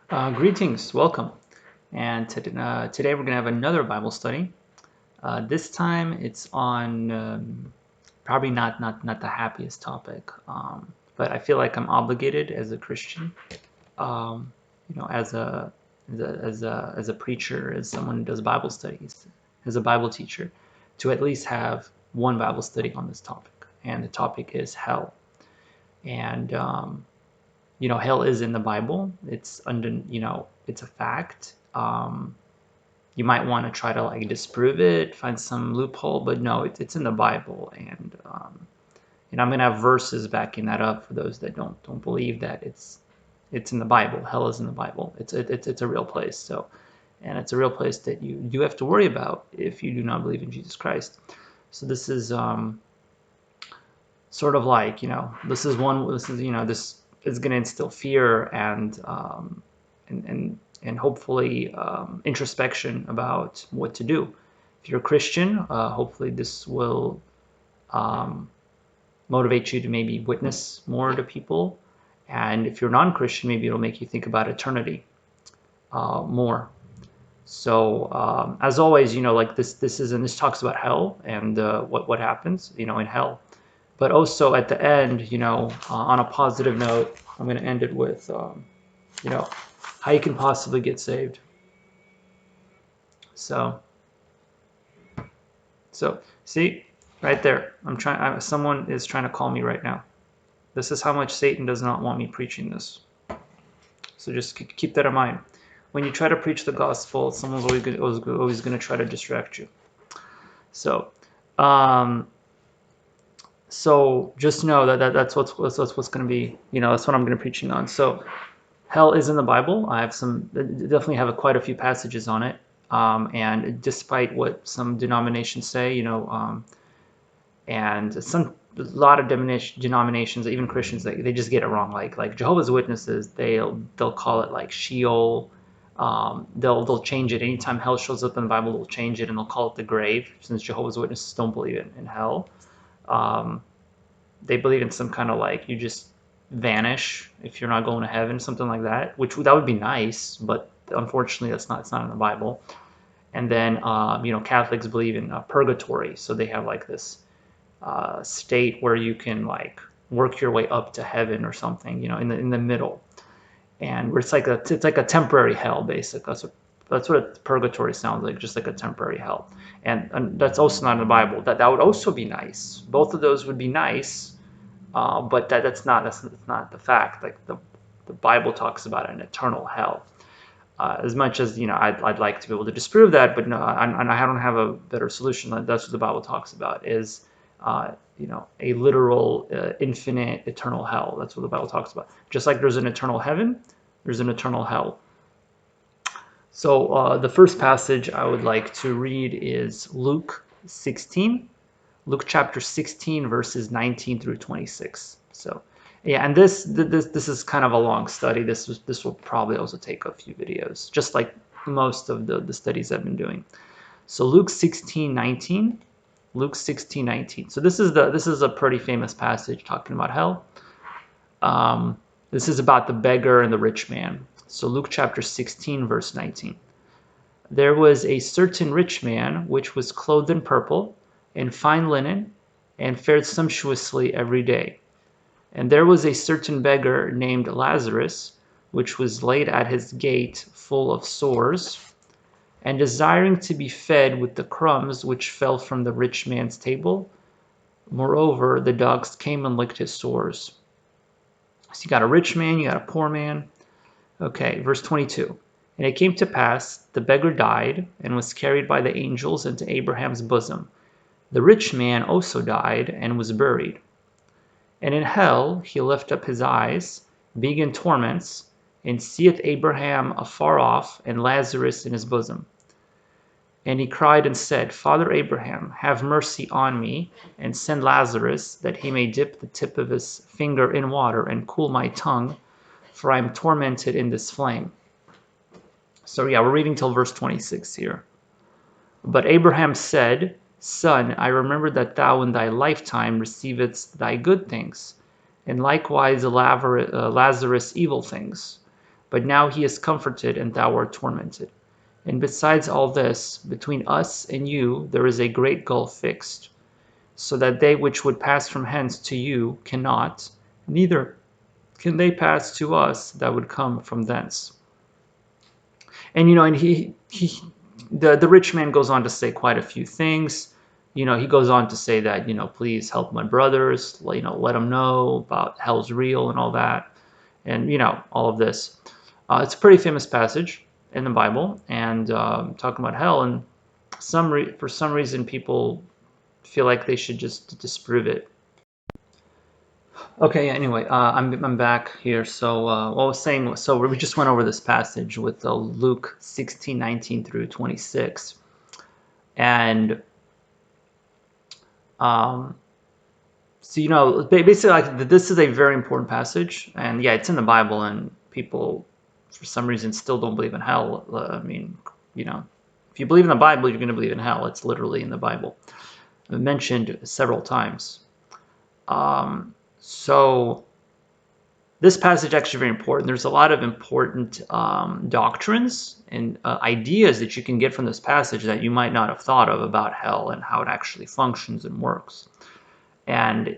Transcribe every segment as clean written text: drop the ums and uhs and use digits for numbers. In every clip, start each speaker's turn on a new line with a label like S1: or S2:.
S1: Greetings, welcome. And today we're going to have another Bible study. This time it's on probably not the happiest topic, but I feel like I'm obligated as a Christian, um, as a preacher, as someone who does Bible studies, as a Bible teacher, to at least have one Bible study on this topic. And the topic is hell. And hell is in the Bible. It's it's a fact. You might want to try to like disprove it, find some loophole, but no, it's in the Bible, and I'm gonna have verses backing that up for those that don't believe that it's in the Bible. Hell is in the Bible. It's a real place. So, and it's a real place that you do have to worry about if you do not believe in Jesus Christ. So this is sort of like this is going to instill fear and hopefully introspection about what to do. If you're a Christian, hopefully this will motivate you to maybe witness more to people. And if you're non-Christian, maybe it'll make you think about eternity more. So as always, like this talks about hell and what happens, in hell. But also at the end, on a positive note, I'm going to end it with, how you can possibly get saved. So see, right there, someone is trying to call me right now. This is how much Satan does not want me preaching this. So just keep that in mind. When you try to preach the gospel, someone's always going to try to distract you. So, so just know that's what's going to be, that's what I'm going to be preaching on. So hell is in the Bible. I have definitely have quite a few passages on it. And despite what some denominations say, and a lot of denominations, even Christians, they just get it wrong. Like Jehovah's Witnesses, they'll call it like Sheol. They'll change it anytime hell shows up in the Bible. They'll change it and they'll call it the grave, since Jehovah's Witnesses don't believe in hell. They believe in some kind of like you just vanish if you're not going to heaven, something like that. That would be nice, but unfortunately it's not in the Bible. And then Catholics believe in purgatory, so they have like this state where you can like work your way up to heaven or something, in the middle, and where it's like a temporary hell, basically. That's what a purgatory sounds like, just like a temporary hell. And that's also not in the Bible. That would also be nice. Both of those would be nice, but that's not the fact. Like the Bible talks about an eternal hell. As much as I'd like to be able to disprove that, but no, I don't have a better solution. That's what the Bible talks about, is a literal, infinite, eternal hell. That's what the Bible talks about. Just like there's an eternal heaven, there's an eternal hell. So the first passage I would like to read is Luke 16. Luke chapter 16, verses 19 through 26. So, yeah, and this is kind of a long study. This will probably also take a few videos, just like most of the studies I've been doing. So Luke 16:19. Luke 16:19. So this is a pretty famous passage talking about hell. This is about the beggar and the rich man. So Luke chapter 16, verse 19. There was a certain rich man which was clothed in purple and fine linen, and fared sumptuously every day. And there was a certain beggar named Lazarus, which was laid at his gate full of sores, and desiring to be fed with the crumbs which fell from the rich man's table. Moreover, the dogs came and licked his sores. So you got a rich man, you got a poor man. Okay, verse 22. And it came to pass, the beggar died, and was carried by the angels into Abraham's bosom. The rich man also died, and was buried. And in hell he lift up his eyes, being in torments, and seeth Abraham afar off, and Lazarus in his bosom. And he cried and said, Father Abraham, have mercy on me, and send Lazarus, that he may dip the tip of his finger in water, and cool my tongue, for I am tormented in this flame. So yeah, we're reading till verse 26 here. But Abraham said, Son, I remember that thou in thy lifetime receivedst thy good things, and likewise Lazarus evil things. but now he is comforted, and thou art tormented. And besides all this, between us and you there is a great gulf fixed, so that they which would pass from hence to you cannot, neither can they pass to us that would come from thence. And and the rich man goes on to say quite a few things. He goes on to say that, please help my brothers, let them know about hell's real and all that, and all of this. It's a pretty famous passage in the Bible, and talking about hell, and for some reason people feel like they should just disprove it. Okay, anyway, I'm back here. So what I was saying, so we just went over this passage with Luke 16:19 through 26, and so basically, like, this is a very important passage, and yeah, it's in the Bible, and people for some reason still don't believe in hell. I mean, if you believe in the Bible, you're going to believe in hell. It's literally in the Bible, mentioned several times. So this passage is actually very important. There's a lot of important doctrines and ideas that you can get from this passage that you might not have thought of about hell and how it actually functions and works. And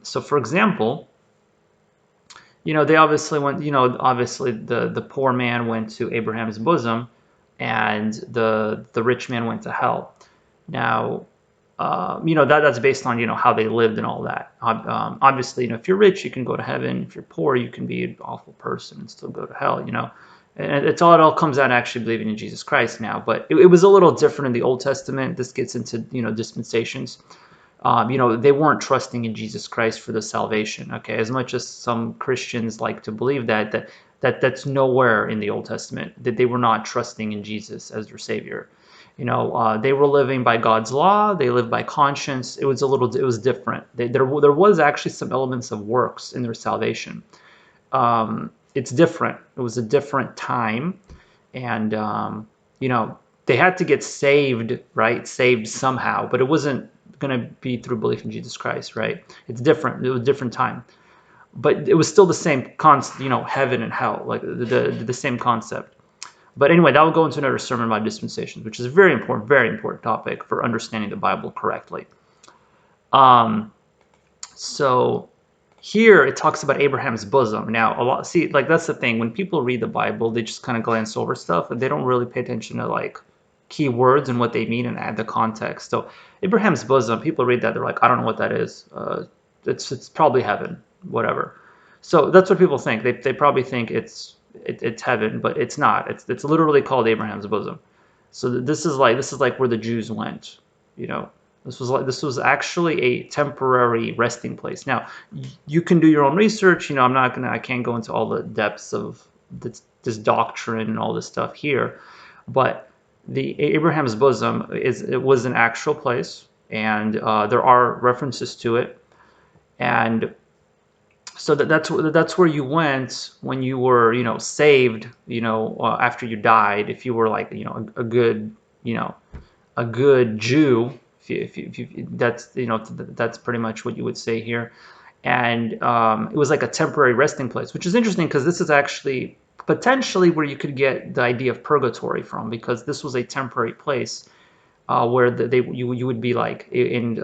S1: so, for example, they obviously went, obviously the poor man went to Abraham's bosom, and the rich man went to hell. Now, that's based on how they lived and all that. Obviously, if you're rich, you can go to heaven. If you're poor, you can be an awful person and still go to hell. And it all comes down to actually believing in Jesus Christ now. But it was a little different in the Old Testament. This gets into dispensations. They weren't trusting in Jesus Christ for the salvation. Okay, as much as some Christians like to believe that's nowhere in the Old Testament, that they were not trusting in Jesus as their Savior. They were living by God's law. They lived by conscience. It was different. There was actually some elements of works in their salvation. It's different. It was a different time, and they had to get saved, right? Saved somehow, but it wasn't going to be through belief in Jesus Christ, right? It's different. It was a different time, but it was still the same heaven and hell, like the same concept. But anyway, that will go into another sermon about dispensations, which is a very important topic for understanding the Bible correctly. So here it talks about Abraham's bosom. Now, that's the thing. When people read the Bible, they just kind of glance over stuff, and they don't really pay attention to like key words and what they mean and add the context. So Abraham's bosom, people read that, they're like, I don't know what that is. It's probably heaven, whatever. So that's what people think. They probably think it's heaven, but it's not. It's literally called Abraham's bosom. So this is like where the Jews went. This was actually a temporary resting place. Now you can do your own research. I can't go into all the depths of this doctrine and all this stuff here, but the Abraham's bosom was an actual place, and there are references to it, and so that's where you went when you were saved after you died, if you were like a good Jew, if that's pretty much what you would say here. And it was like a temporary resting place, which is interesting because this is actually potentially where you could get the idea of purgatory from, because this was a temporary place where you would be like in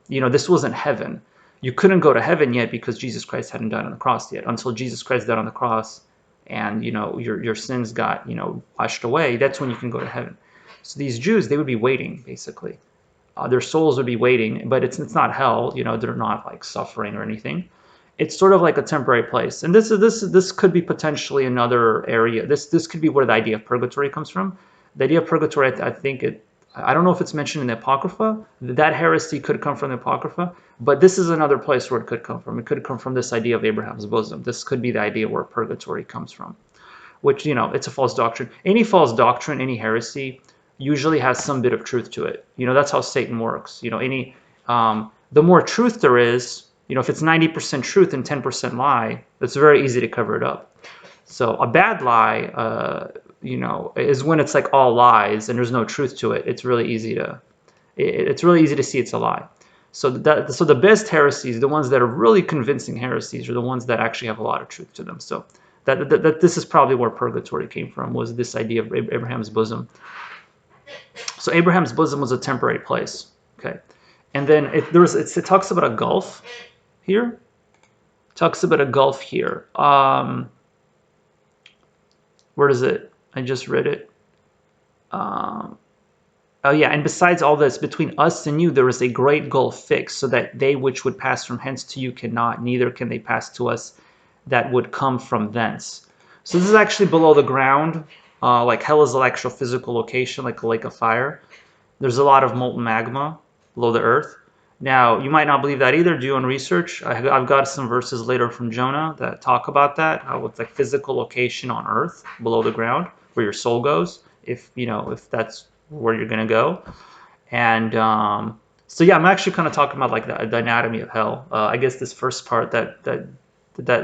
S1: this wasn't heaven. You couldn't go to heaven yet because Jesus Christ hadn't died on the cross yet. Until Jesus Christ died on the cross and your sins got washed away, that's when you can go to heaven. So these Jews, they would be waiting basically. Their souls would be waiting, but it's not hell. They're not like suffering or anything. It's sort of like a temporary place, and this could be potentially another area. This could be where the idea of purgatory comes from. The idea of purgatory, I don't know if it's mentioned in the Apocrypha. That heresy could come from the Apocrypha, but this is another place where it could come from. It could come from this idea of Abraham's bosom. This could be the idea where purgatory comes from, which it's a false doctrine. Any false doctrine, any heresy, usually has some bit of truth to it. That's how Satan works. The more truth there is, if it's 90% truth and 10% lie, it's very easy to cover it up. So a bad lie, is when it's like all lies and there's no truth to it. It's really easy to see it's a lie. So the best heresies, the ones that are really convincing heresies, are the ones that actually have a lot of truth to them. So That this is probably where purgatory came from, was this idea of Abraham's bosom. So Abraham's bosom was a temporary place. Okay, and then it talks about a gulf here. It talks about a gulf here. Where is it? I just read it. Oh yeah, and besides all this, between us and you there is a great gulf fixed, so that they which would pass from hence to you cannot, neither can they pass to us that would come from thence. So this is actually below the ground. Like hell is an actual physical location, like a lake of fire. There's a lot of molten magma below the earth. Now, you might not believe that either. Do your own research. I've got some verses later from Jonah that talk about that, how it's like physical location on earth, below the ground, where your soul goes, if that's where you're going to go. And so yeah, I'm actually kind of talking about like the anatomy of hell. I guess this first part that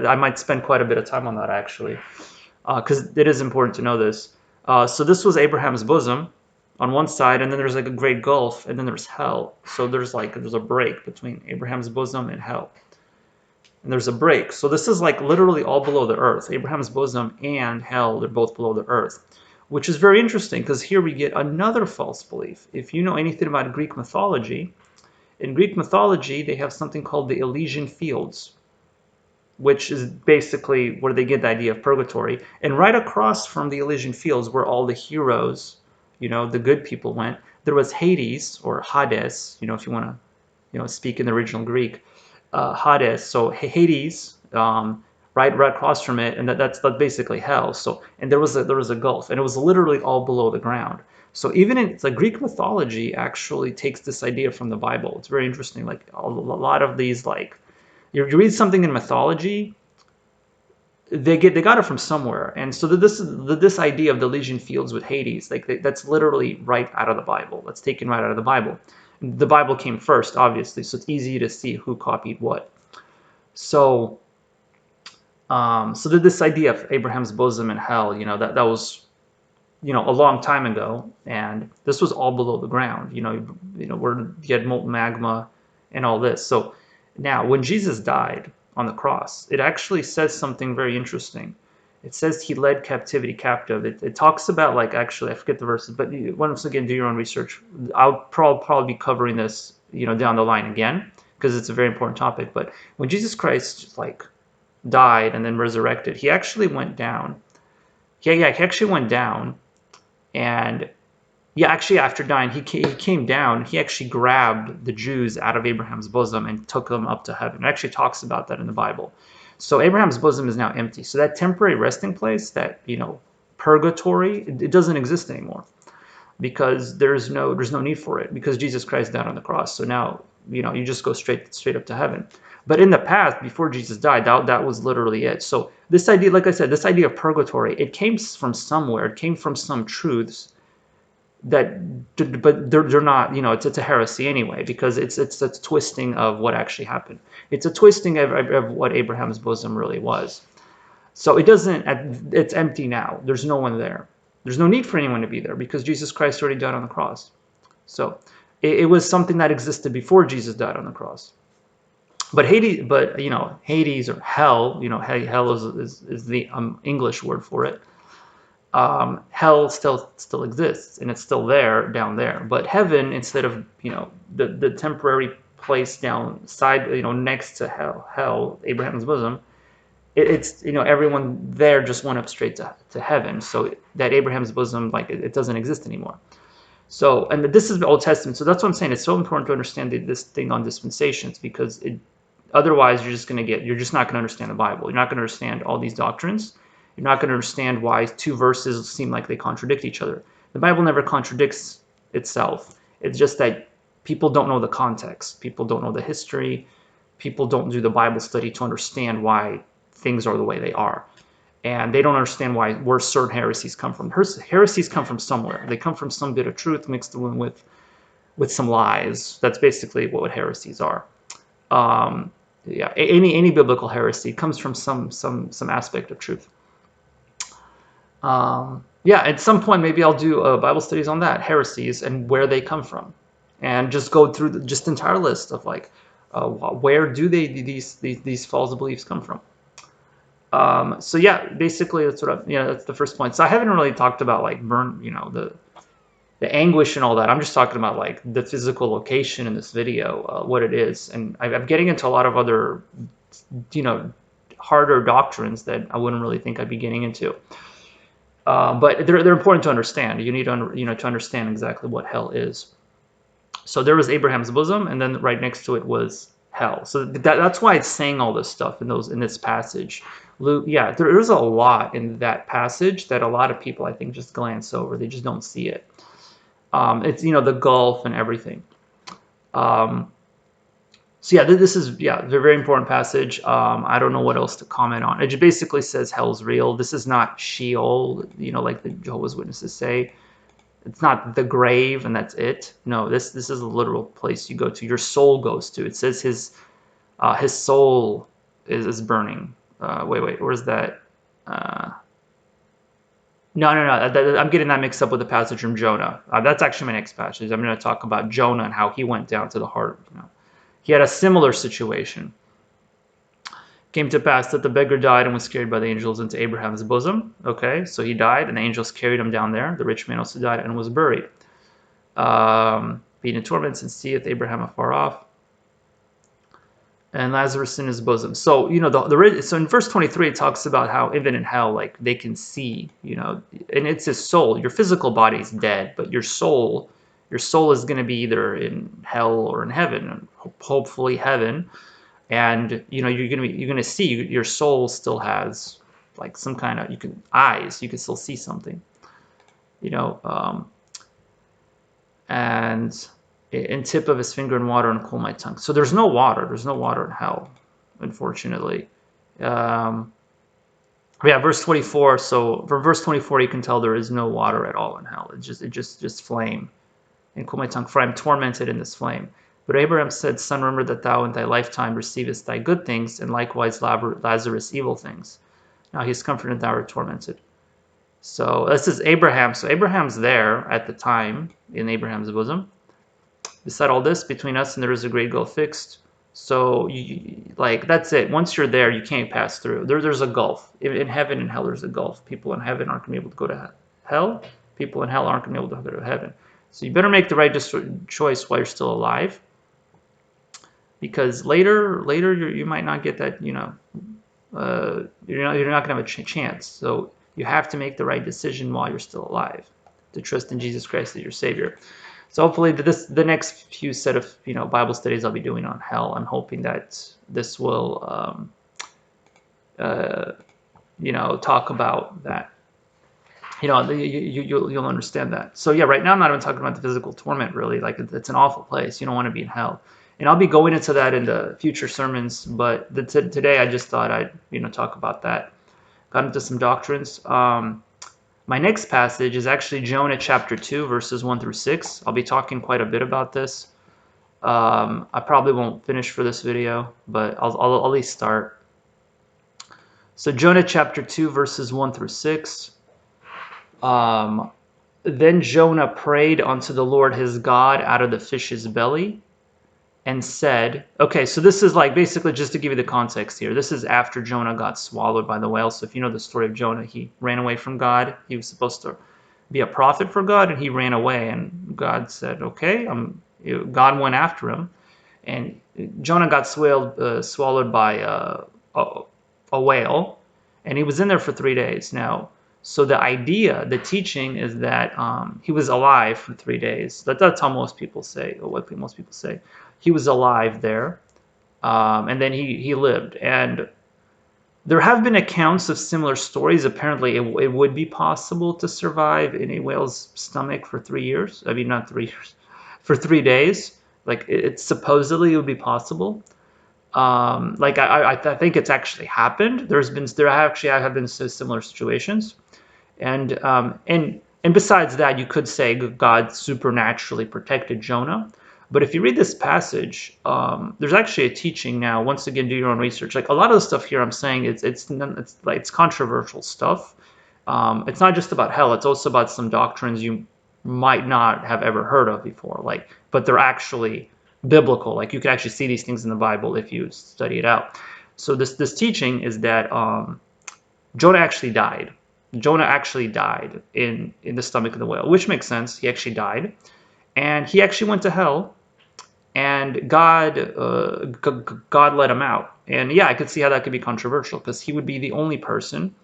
S1: I might spend quite a bit of time on that actually, because it is important to know this. So this was Abraham's bosom on one side, and then there's like a great gulf, and then there's hell. So there's a break between Abraham's bosom and hell. And there's a break. So this is like literally all below the earth. Abraham's bosom and hell, they're both below the earth. Which is very interesting, because here we get another false belief. If you know anything about Greek mythology, in Greek mythology they have something called the Elysian Fields, which is basically where they get the idea of purgatory. And right across from the Elysian Fields, where all the heroes, the good people went, there was Hades, or Hades, if you want to, speak in the original Greek, Hades. So Hades, right across from it, and that's basically hell. So, and there was a gulf, and it was literally all below the ground. So even in the Greek mythology actually takes this idea from the Bible. It's very interesting. Like a lot of these, like you read something in mythology, they got it from somewhere. And so this idea of the Elysian Fields with Hades, that's literally right out of the Bible. That's taken right out of the Bible. The Bible came first, obviously, so it's easy to see who copied what. So this idea of Abraham's bosom and hell, that was, a long time ago, and this was all below the ground, where you had molten magma and all this. So now, when Jesus died on the cross, it actually says something very interesting. It says he led captivity captive. It talks about, like, actually, I forget the verses, but once again, do your own research. I'll probably be covering this, down the line again, because it's a very important topic. But when Jesus Christ, like, died and then resurrected, he actually went down. Yeah, he actually went down, and yeah, actually, after dying, he came down. He actually grabbed the Jews out of Abraham's bosom and took them up to heaven. It actually talks about that in the Bible. So Abraham's bosom is now empty. So that temporary resting place, that purgatory, it doesn't exist anymore, because there's no need for it, because Jesus Christ died on the cross. So now you just go straight up to heaven. But in the past, before Jesus died, that was literally it. So this idea, like I said, this idea of purgatory, it came from somewhere. It came from some truths but they're not, it's a heresy anyway, because it's a twisting of what actually happened. It's a twisting of what Abraham's bosom really was. So it's empty now. There's no one there. There's no need for anyone to be there, because Jesus Christ already died on the cross. So it was something that existed before Jesus died on the cross. But Hades or hell, hell is the English word for it. Hell still exists, and it's still there, down there. But heaven, instead of the temporary place downside, next to hell, Abraham's bosom, it's everyone there just went up straight to heaven. So that Abraham's bosom, like, it doesn't exist anymore. So, and this is the Old Testament. So that's what I'm saying. It's so important to understand this thing on dispensations, because otherwise you're just not going to understand the Bible. You're not going to understand all these doctrines. You're not going to understand why two verses seem like they contradict each other. The Bible never contradicts itself. It's just that people don't know the context. People don't know the history. People don't do the Bible study to understand why things are the way they are. And they don't understand where certain heresies come from. Heresies come from somewhere. They come from some bit of truth mixed in with some lies. That's basically what heresies are. Yeah, any biblical heresy comes from some aspect of truth. Yeah, at some point maybe I'll do Bible studies on that, heresies and where they come from, and just go through the entire list of, like, where do these false beliefs come from. So yeah, basically that's that's the first point. So I haven't really talked about like the anguish and all that. I'm just talking about like the physical location in this video, what it is, and I'm getting into a lot of other, harder doctrines that I wouldn't really think I'd be getting into. But they're important to understand. You need to to understand exactly what hell is. So there was Abraham's bosom, and then right next to it was hell. So that's why it's saying all this stuff in this passage. Luke, yeah, there is a lot in that passage that a lot of people I think just glance over. They just don't see it. It's the gulf and everything. So yeah, this is a very important passage. I don't know what else to comment on. It basically says hell's real. This is not Sheol, like the Jehovah's Witnesses say. It's not the grave and that's it. No, this is a literal place you go to. Your soul goes to. It says his soul is burning. Wait, where's that? No. I'm getting that mixed up with the passage from Jonah. That's actually my next passage. I'm going to talk about Jonah and how he went down to the heart. He had a similar situation. Came to pass that the beggar died and was carried by the angels into Abraham's bosom. Okay, so he died, and the angels carried him down there. The rich man also died and was buried. Being in torments and seeth Abraham afar off, and Lazarus in his bosom. So so in verse 23 it talks about how even in hell, like they can see, and it's his soul. Your physical body is dead, but your soul is going to be either in hell or in heaven, and hopefully heaven. And you're gonna see your soul still has like some kind of eyes. You can still see something, and in tip of his finger in water and cool my tongue. So there's no water. There's no water in hell, unfortunately. Verse 24. So from verse 24, you can tell there is no water at all in hell. It's just flame. And cool my tongue, for I am tormented in this flame. But Abraham said, Son, remember that thou in thy lifetime receivest thy good things, and likewise Lazarus evil things. Now he is comforted and thou art tormented. So this is Abraham. So Abraham's there at the time in Abraham's bosom. Beside all this, between us and there is a great gulf fixed. So that's it. Once you're there, you can't pass through. There's a gulf. In heaven and hell, there's a gulf. People in heaven aren't going to be able to go to hell. People in hell aren't going to be able to go to heaven. So you better make the right choice while you're still alive, because later you might not get that. You're not going to have a chance. So you have to make the right decision while you're still alive, to trust in Jesus Christ as your Savior. So hopefully the next few set of Bible studies I'll be doing on hell, I'm hoping that this will talk about that. You'll understand that. So yeah, right now I'm not even talking about the physical torment, really. Like it's an awful place. You don't want to be in hell. And I'll be going into that in the future sermons, but today I just thought I'd talk about that. Got into some doctrines. My next passage is actually Jonah chapter 2, verses 1 through 6. I'll be talking quite a bit about this. I probably won't finish for this video, but I'll at least start. So Jonah chapter 2, verses 1 through 6. Then Jonah prayed unto the Lord his God out of the fish's belly, and said, okay, so this is like basically just to give you the context here. This is after Jonah got swallowed by the whale. So if you know the story of Jonah, he ran away from God. He was supposed to be a prophet for God, and he ran away. And God said, okay, God went after him. And Jonah got swallowed by a whale, and he was in there for 3 days. Now, so the teaching is that he was alive for 3 days. That's how most people say, or what most people say. He was alive there, and then he lived. And there have been accounts of similar stories. Apparently, it would be possible to survive in a whale's stomach for 3 years. I mean, not 3 years, for 3 days. Like it supposedly it would be possible. I think it's actually happened. There have been similar situations, and besides that, you could say God supernaturally protected Jonah. But if you read this passage, there's actually a teaching now. Once again, do your own research. Like a lot of the stuff here, I'm saying it's controversial stuff. It's not just about hell. It's also about some doctrines you might not have ever heard of before. But they're actually biblical. Like you can actually see these things in the Bible if you study it out. So this teaching is that Jonah actually died. Jonah actually died in the stomach of the whale, which makes sense. He actually died, and he actually went to hell, and God let him out. And yeah, I could see how that could be controversial because he would be the only person.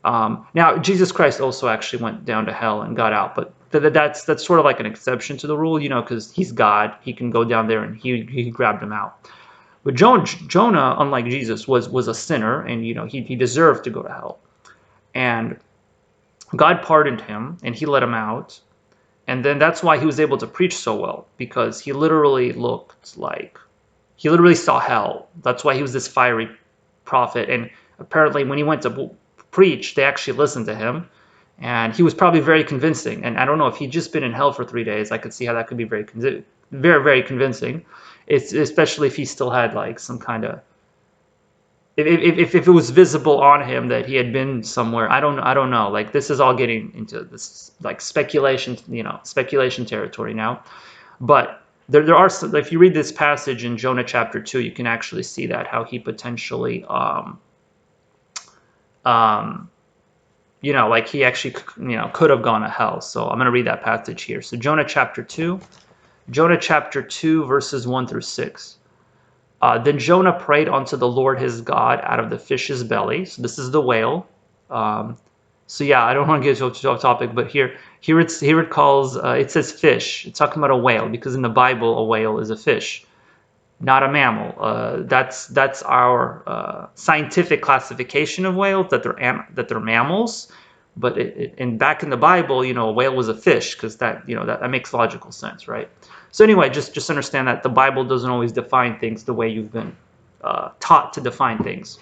S1: Now, Jesus Christ also actually went down to hell and got out, but that's sort of like an exception to the rule, because he's God. He can go down there, and he grabbed him out. But Jonah, unlike Jesus, was a sinner, and he deserved to go to hell. And God pardoned him, and he let him out. And then that's why he was able to preach so well, because he literally saw hell. That's why he was this fiery prophet. And apparently when he went to preach, they actually listened to him. And he was probably very convincing. And I don't know, if he'd just been in hell for 3 days, I could see how that could be very, very convincing. It's especially if he still had like some kind of, if it was visible on him that he had been somewhere. I don't know. Like, this is all getting into this like speculation territory now. But there are some, if you read this passage in Jonah chapter 2, you can actually see that how he potentially like he actually could have gone to hell. So I'm going to read that passage here. So Jonah chapter 2 verses 1 through 6. Then Jonah prayed unto the Lord his God out of the fish's belly. So this is the whale. So yeah, I don't want to get off topic, but here it calls, it says fish. It's talking about a whale, because in the Bible a whale is a fish, not a mammal. That's our scientific classification of whales, that they're mammals. But and back in the Bible, a whale was a fish, because that makes logical sense, right? So anyway, just understand that the Bible doesn't always define things the way you've been taught to define things.